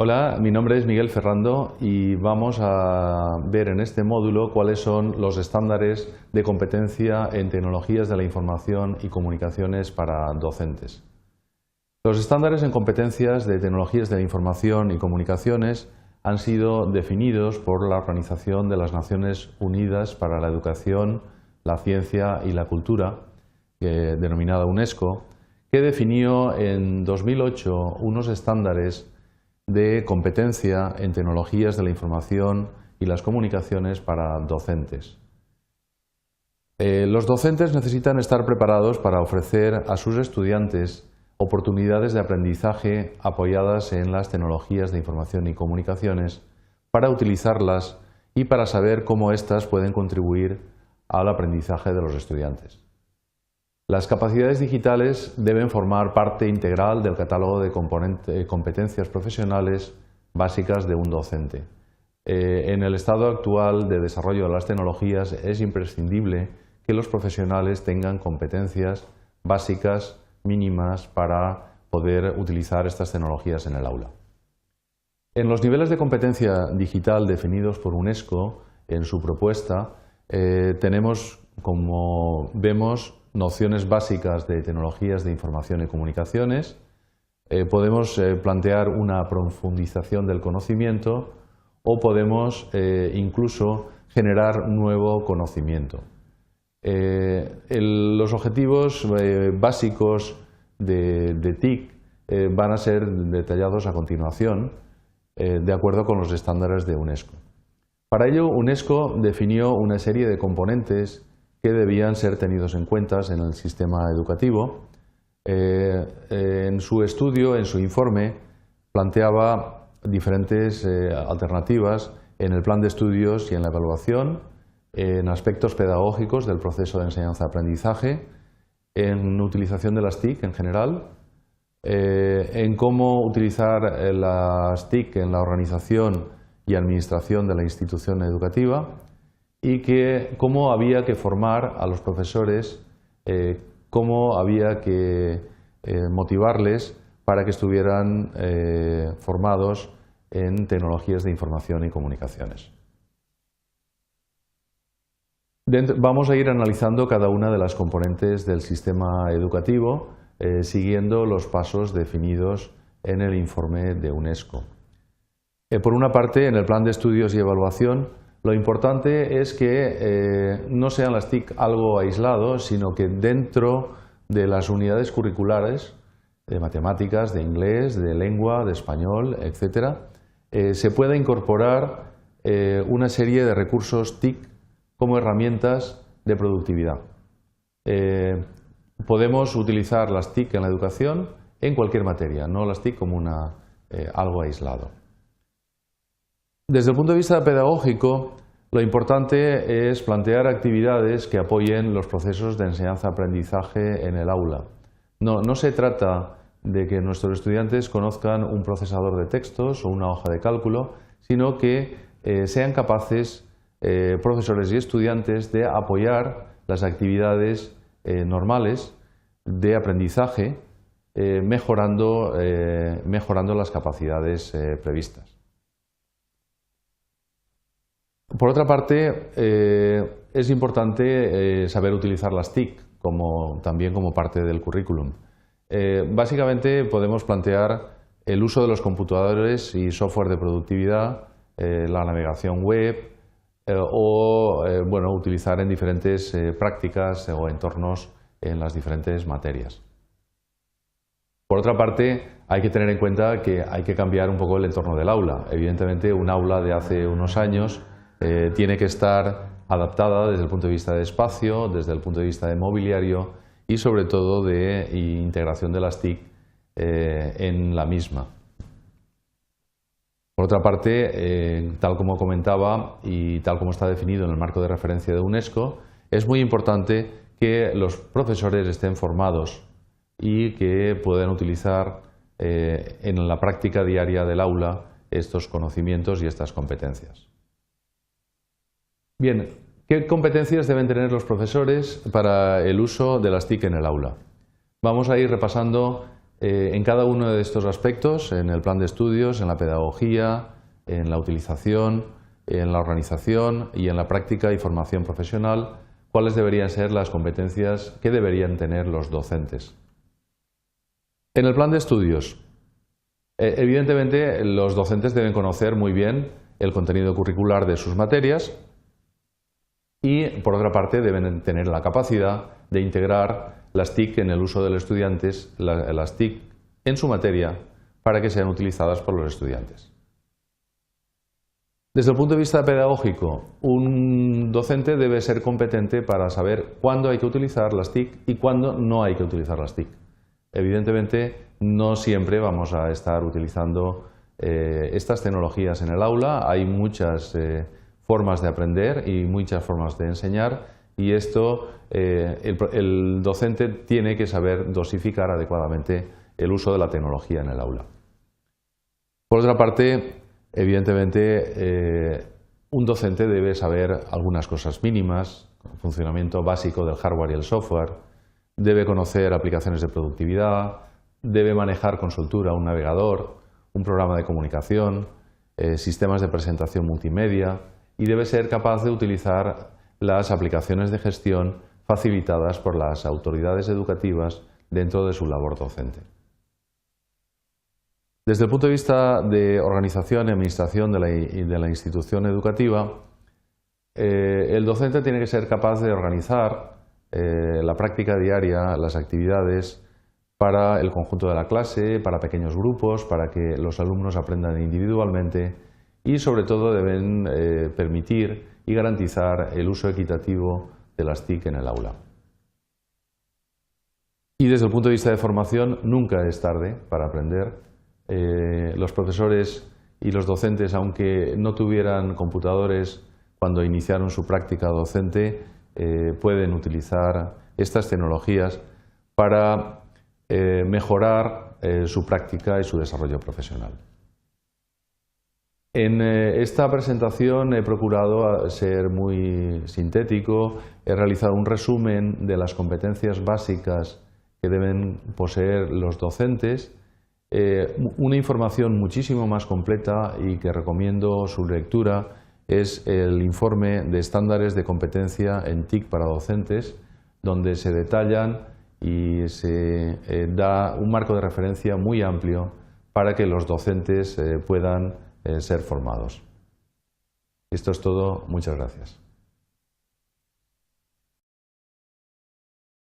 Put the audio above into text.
Hola, mi nombre es Miguel Ferrando y vamos a ver en este módulo cuáles son los estándares de competencia en tecnologías de la información y comunicaciones para docentes. Los estándares en competencias de tecnologías de la información y comunicaciones han sido definidos por la Organización de las Naciones Unidas para la Educación, la Ciencia y la Cultura, denominada UNESCO, que definió en 2008 unos estándares de competencia en tecnologías de la información y las comunicaciones para docentes. Los docentes necesitan estar preparados para ofrecer a sus estudiantes oportunidades de aprendizaje apoyadas en las tecnologías de información y comunicaciones para utilizarlas y para saber cómo éstas pueden contribuir al aprendizaje de los estudiantes. Las capacidades digitales deben formar parte integral del catálogo de competencias profesionales básicas de un docente. En el estado actual de desarrollo de las tecnologías es imprescindible que los profesionales tengan competencias básicas mínimas para poder utilizar estas tecnologías en el aula. En los niveles de competencia digital definidos por UNESCO en su propuesta tenemos, como vemos, nociones básicas de tecnologías de información y comunicaciones. Podemos plantear una profundización del conocimiento o podemos incluso generar nuevo conocimiento. Los objetivos básicos de TIC van a ser detallados a continuación de acuerdo con los estándares de UNESCO. Para ello, UNESCO definió una serie de componentes que debían ser tenidos en cuenta en el sistema educativo. En su estudio, en su informe, planteaba diferentes alternativas en el plan de estudios y en la evaluación, en aspectos pedagógicos del proceso de enseñanza-aprendizaje, en utilización de las TIC en general, en cómo utilizar las TIC en la organización y administración de la institución educativa, y cómo había que formar a los profesores, cómo había que motivarles para que estuvieran formados en tecnologías de información y comunicaciones. Vamos a ir analizando cada una de las componentes del sistema educativo siguiendo los pasos definidos en el informe de UNESCO. Por una parte, en el plan de estudios y evaluación, lo importante es que no sean las TIC algo aislado, sino que dentro de las unidades curriculares de matemáticas, de inglés, de lengua, de español, etc., se pueda incorporar una serie de recursos TIC como herramientas de productividad. Podemos utilizar las TIC en la educación en cualquier materia, no las TIC como algo aislado. Desde el punto de vista pedagógico, lo importante es plantear actividades que apoyen los procesos de enseñanza-aprendizaje en el aula. No se trata de que nuestros estudiantes conozcan un procesador de textos o una hoja de cálculo, sino que sean capaces, profesores y estudiantes, de apoyar las actividades normales de aprendizaje, mejorando las capacidades previstas. Por otra parte, es importante saber utilizar las TIC también como parte del currículum. Básicamente podemos plantear el uso de los computadores y software de productividad, la navegación web o utilizar en diferentes prácticas o entornos en las diferentes materias. Por otra parte, hay que tener en cuenta que hay que cambiar un poco el entorno del aula. Evidentemente, un aula de hace unos años tiene que estar adaptada desde el punto de vista de espacio, desde el punto de vista de mobiliario y sobre todo de integración de las TIC en la misma. Por otra parte, tal como comentaba y tal como está definido en el marco de referencia de UNESCO, es muy importante que los profesores estén formados y que puedan utilizar en la práctica diaria del aula estos conocimientos y estas competencias. Bien, ¿qué competencias deben tener los profesores para el uso de las TIC en el aula? Vamos a ir repasando En cada uno de estos aspectos, en el plan de estudios, en la pedagogía, en la utilización, en la organización y en la práctica y formación profesional, cuáles deberían ser las competencias que deberían tener los docentes. En el plan de estudios, evidentemente los docentes deben conocer muy bien el contenido curricular de sus materias y, por otra parte, deben tener la capacidad de integrar las TIC en el uso de los estudiantes, las TIC en su materia, para que sean utilizadas por los estudiantes. Desde el punto de vista pedagógico, un docente debe ser competente para saber cuándo hay que utilizar las TIC y cuándo no hay que utilizar las TIC. Evidentemente, no siempre vamos a estar utilizando estas tecnologías en el aula. Hay muchas formas de aprender y muchas formas de enseñar, y esto el docente tiene que saber dosificar adecuadamente el uso de la tecnología en el aula. Por otra parte, evidentemente, un docente debe saber algunas cosas mínimas, el funcionamiento básico del hardware y el software, debe conocer aplicaciones de productividad, debe manejar con soltura un navegador, un programa de comunicación, sistemas de presentación multimedia, y debe ser capaz de utilizar las aplicaciones de gestión facilitadas por las autoridades educativas dentro de su labor docente. Desde el punto de vista de organización y administración de la institución educativa, el docente tiene que ser capaz de organizar la práctica diaria, las actividades para el conjunto de la clase, para pequeños grupos, para que los alumnos aprendan individualmente, y sobre todo deben permitir y garantizar el uso equitativo de las TIC en el aula. Y desde el punto de vista de formación, nunca es tarde para aprender. Los profesores y los docentes, aunque no tuvieran computadores cuando iniciaron su práctica docente, pueden utilizar estas tecnologías para mejorar su práctica y su desarrollo profesional. En esta presentación he procurado ser muy sintético, he realizado un resumen de las competencias básicas que deben poseer los docentes, una información muchísimo más completa y que recomiendo su lectura es el informe de estándares de competencia en TIC para docentes, donde se detallan y se da un marco de referencia muy amplio para que los docentes puedan ser formados. Esto es todo. Muchas gracias.